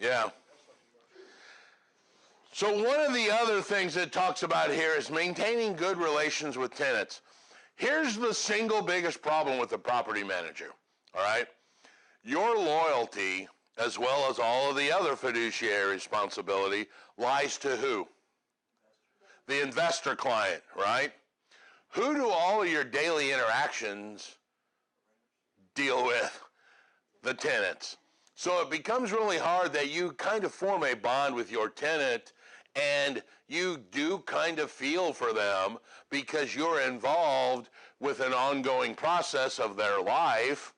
Yeah. So one of the other things it talks about here is maintaining good relations with tenants. Here's the single biggest problem with the property manager, all right? Your loyalty, as well as all of the other fiduciary responsibility, lies to who? The investor client, right? Who do all of your daily interactions deal with? The tenants. So it becomes really hard that you kind of form a bond with your tenant and you do kind of feel for them because you're involved with an ongoing process of their life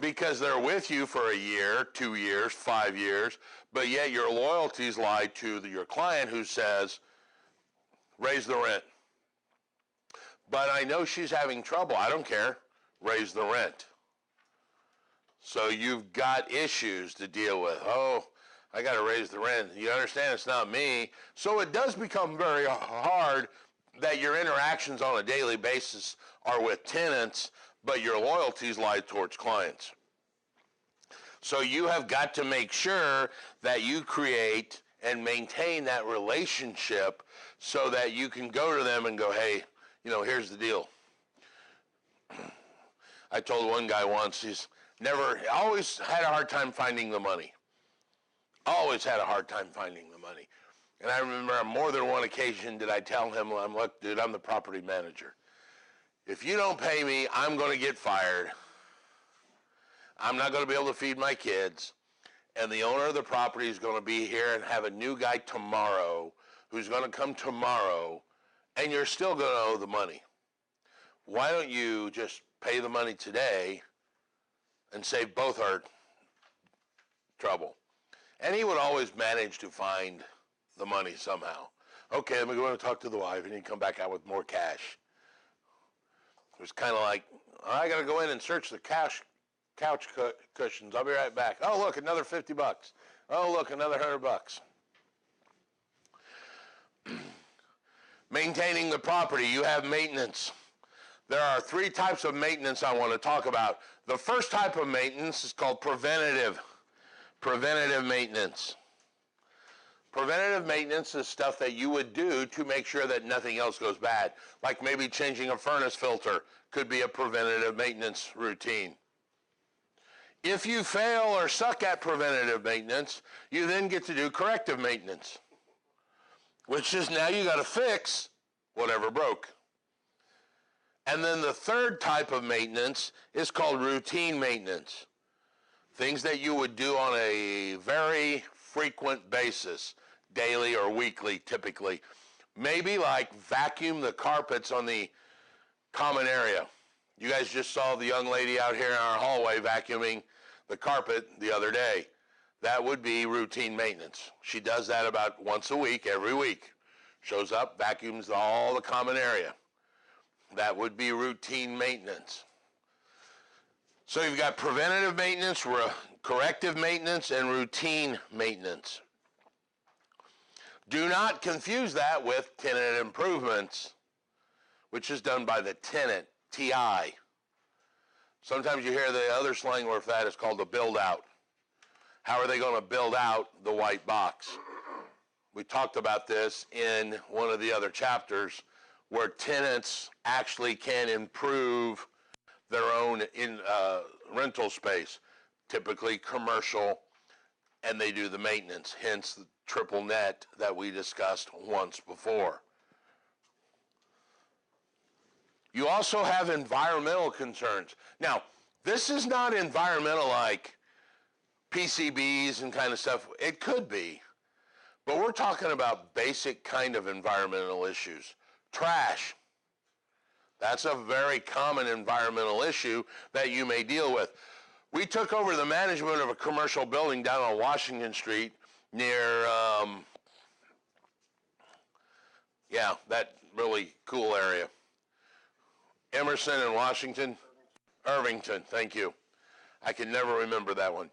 because they're with you for a year, 2 years, 5 years, but yet your loyalties lie to your client who says, raise the rent. But I know she's having trouble. I don't care. Raise the rent. So you've got issues to deal with. Oh, I got to raise the rent. You understand it's not me. So it does become very hard that your interactions on a daily basis are with tenants, but your loyalties lie towards clients. So you have got to make sure that you create and maintain that relationship so that you can go to them and go, hey, here's the deal. I told one guy once, he's always had a hard time finding the money. Always had a hard time finding the money. And I remember on more than one occasion did I tell him, look, dude, I'm the property manager. If you don't pay me, I'm going to get fired. I'm not going to be able to feed my kids. And the owner of the property is going to be here and have a new guy tomorrow who's going to come tomorrow, and you're still going to owe the money. Why don't you just pay the money today and save both our trouble? And he would always manage to find the money somehow. Okay, let me go in and talk to the wife, and he'd come back out with more cash. It was kind of like, I got to go in and search the couch cushions. I'll be right back. Oh, look, another $50. Oh, look, another $100. Maintaining the property, you have maintenance. There are 3 types of maintenance I want to talk about. The first type of maintenance is called preventative maintenance. Preventative maintenance is stuff that you would do to make sure that nothing else goes bad. Like maybe changing a furnace filter could be a preventative maintenance routine. If you fail or suck at preventative maintenance, you then get to do corrective maintenance, which is now you got to fix whatever broke. And then the third type of maintenance is called routine maintenance. Things that you would do on a very frequent basis, daily or weekly typically. Maybe like vacuum the carpets on the common area. You guys just saw the young lady out here in our hallway vacuuming the carpet the other day. That would be routine maintenance. She does that about once a week, every week. Shows up, vacuums all the common area. That would be routine maintenance. So you've got preventative maintenance, corrective maintenance, and routine maintenance. Do not confuse that with tenant improvements, which is done by the tenant, TI. Sometimes you hear the other slang word for that is called the build out. How are they going to build out the white box? We talked about this in one of the other chapters where tenants actually can improve their own rental space, typically commercial, and they do the maintenance, hence the triple net that we discussed once before. You also have environmental concerns. Now, this is not environmental like PCBs and kind of stuff. It could be, but we're talking about basic kind of environmental issues. Trash. That's a very common environmental issue that you may deal with. We took over the management of a commercial building down on Washington Street near, that really cool area. Emerson and Washington? Irvington, thank you. I can never remember that one.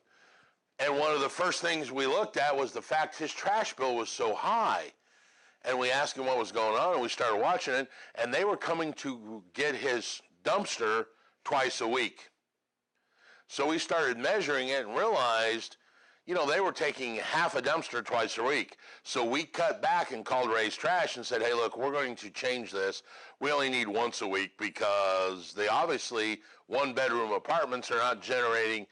And one of the first things we looked at was the fact his trash bill was so high. And we asked him what was going on, and we started watching it, and they were coming to get his dumpster twice a week. So we started measuring it and realized, they were taking half a dumpster twice a week. So we cut back and called Ray's Trash and said, hey, look, we're going to change this. We only need once a week because they obviously, one-bedroom apartments are not generating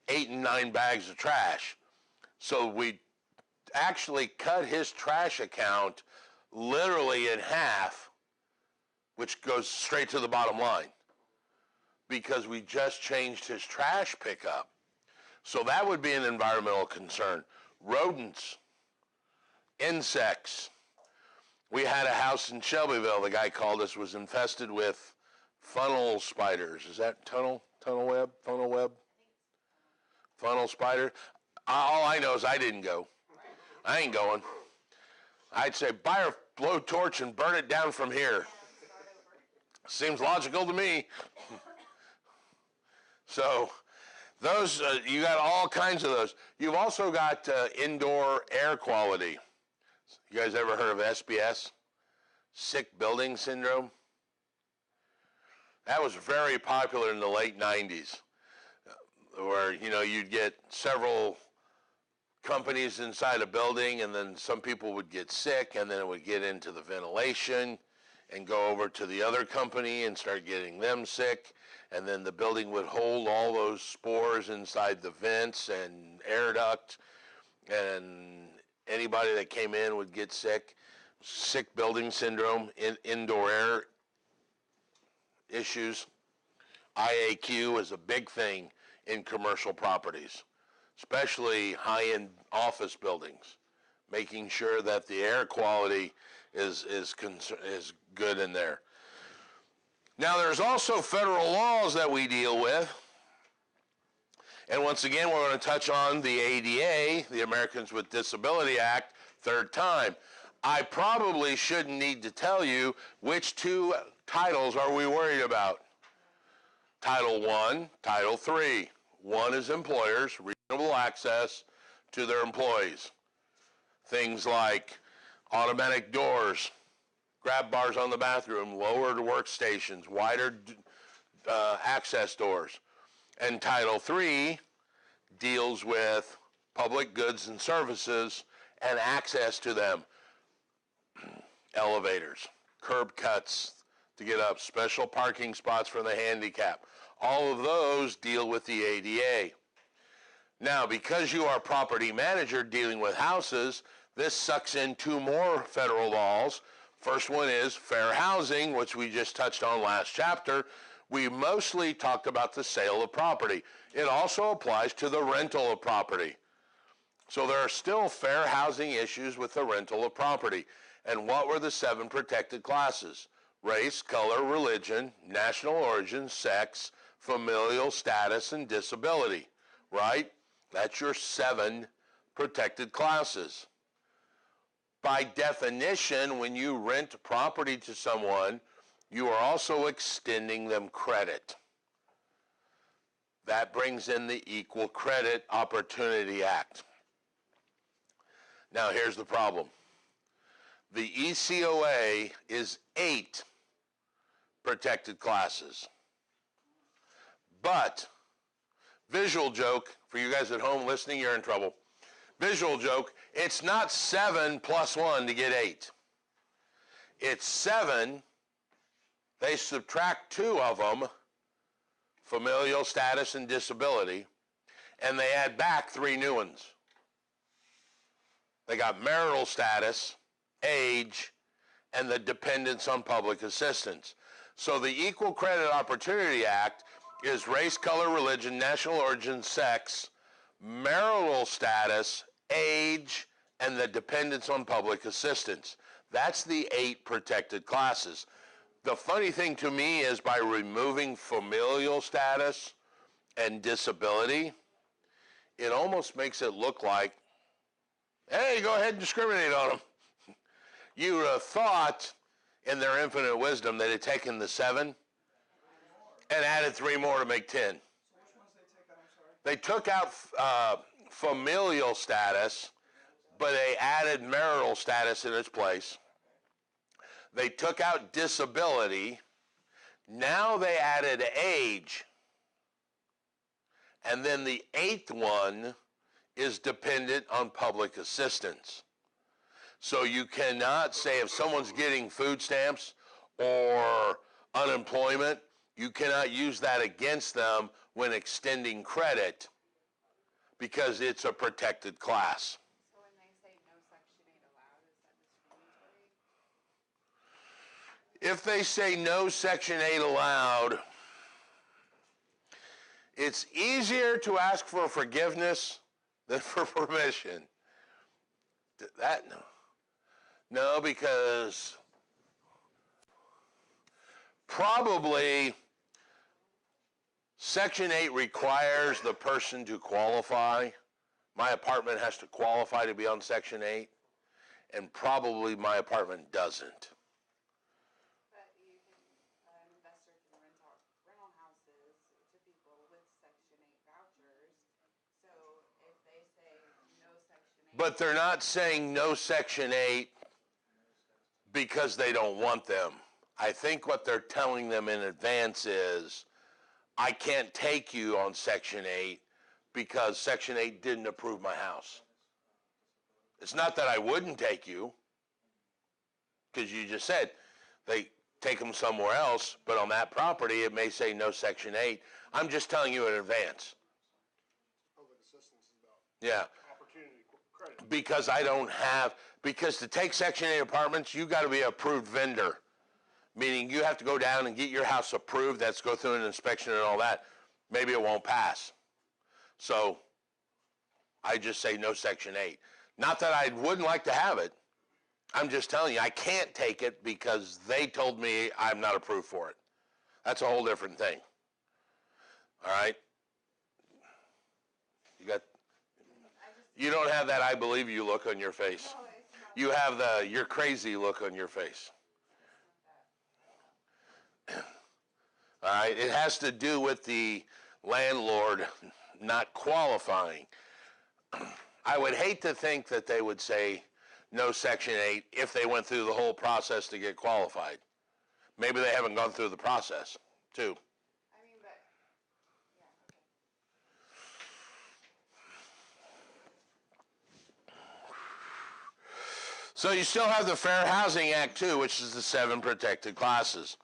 8 and 9 bags of trash. So we actually cut his trash account literally in half, which goes straight to the bottom line, because we just changed his trash pickup. So that would be an environmental concern. Rodents, insects. We had a house in Shelbyville, the guy called us, was infested with funnel spiders. Is that tunnel web? Funnel spider? All I know is I didn't go. I ain't going. I'd say buy a blowtorch and burn it down from here. Seems logical to me. So those, you got all kinds of those. You've also got indoor air quality. You guys ever heard of SBS? Sick building syndrome? That was very popular in the late 90s, where, you'd get several companies inside a building, and then some people would get sick, and then it would get into the ventilation and go over to the other company and start getting them sick, and then the building would hold all those spores inside the vents and air duct, and anybody that came in would get sick. Sick building syndrome, indoor air issues. IAQ is a big thing in commercial properties, especially high-end office buildings, making sure that the air quality is good in there. Now, there's also federal laws that we deal with. And once again, we're going to touch on the ADA, the Americans with Disability Act, third time. I probably shouldn't need to tell you which two titles are we worried about. Title I, Title III. One is employers, reasonable access to their employees. Things like automatic doors, grab bars on the bathroom, lowered workstations, wider access doors. And Title III deals with public goods and services and access to them. Elevators, curb cuts to get up, special parking spots for the handicap. All of those deal with the ADA. Now, because you are property manager dealing with houses, this sucks in two more federal laws. First one is fair housing, which we just touched on last chapter. We mostly talked about the sale of property. It also applies to the rental of property. So there are still fair housing issues with the rental of property. And what were the 7 protected classes? Race, color, religion, national origin, sex, familial status, and disability, right? That's your 7 protected classes. By definition, when you rent property to someone, you are also extending them credit. That brings in the Equal Credit Opportunity Act. Now, here's the problem. The ECOA is 8 protected classes. But, visual joke, for you guys at home listening, you're in trouble. Visual joke, it's not 7 plus 1 to get 8. It's 7, they subtract 2 of them, familial status and disability, and they add back 3 new ones. They got marital status, age, and the dependence on public assistance. So the Equal Credit Opportunity Act is race, color, religion, national origin, sex, marital status, age, and the dependence on public assistance. That's the 8 protected classes. The funny thing to me is by removing familial status and disability, it almost makes it look like, hey, go ahead and discriminate on them. You would have thought in their infinite wisdom they'd have taken the 7 and added 3 more to make 10. So which ones they took out? They took out familial status, but they added marital status in its place. They took out disability. Now they added age. And then the 8th one is dependent on public assistance. So you cannot say if someone's getting food stamps or unemployment, you cannot use that against them when extending credit because it's a protected class. So when they say no Section 8 allowed, is that discriminatory? If they say no Section 8 allowed, it's easier to ask for forgiveness than for permission. That, no. No, because probably Section 8 requires the person to qualify. My apartment has to qualify to be on Section 8, and probably my apartment doesn't. But you can, an investor can rental houses to people with Section 8 vouchers. So if they say no Section 8. But they're not saying no Section 8 because they don't want them. I think what they're telling them in advance is, I can't take you on Section 8 because Section 8 didn't approve my house. It's not that I wouldn't take you, because you just said they take them somewhere else, but on that property it may say no Section 8. I'm just telling you in advance. Public assistance is about Yeah. opportunity credit. Because I don't have, because to take Section 8 apartments, you got to be an approved vendor. Meaning you have to go down and get your house approved. That's go through an inspection and all that. Maybe it won't pass. So I just say no Section 8. Not that I wouldn't like to have it. I'm just telling you, I can't take it because they told me I'm not approved for it. That's a whole different thing. All right? You don't have that I believe you look on your face. You have the you're crazy look on your face. All right, it has to do with the landlord not qualifying. I would hate to think that they would say no Section 8 if they went through the whole process to get qualified. Maybe they haven't gone through the process, too. I mean, but, yeah, okay. So you still have the Fair Housing Act, too, which is the 7 protected classes.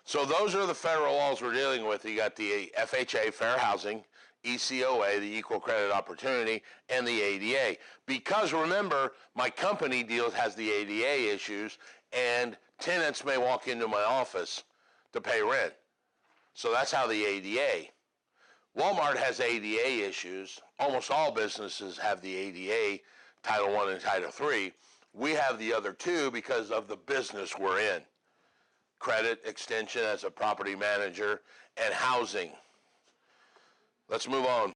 So those are the federal laws we're dealing with. You got the FHA, Fair Housing, ECOA, the Equal Credit Opportunity, and the ADA. Because remember, my company has the ADA issues, and tenants may walk into my office to pay rent. So that's how the ADA. Walmart has ADA issues. Almost all businesses have the ADA, Title I and Title III. We have the other two because of the business we're in. Credit extension as a property manager, and housing. Let's move on.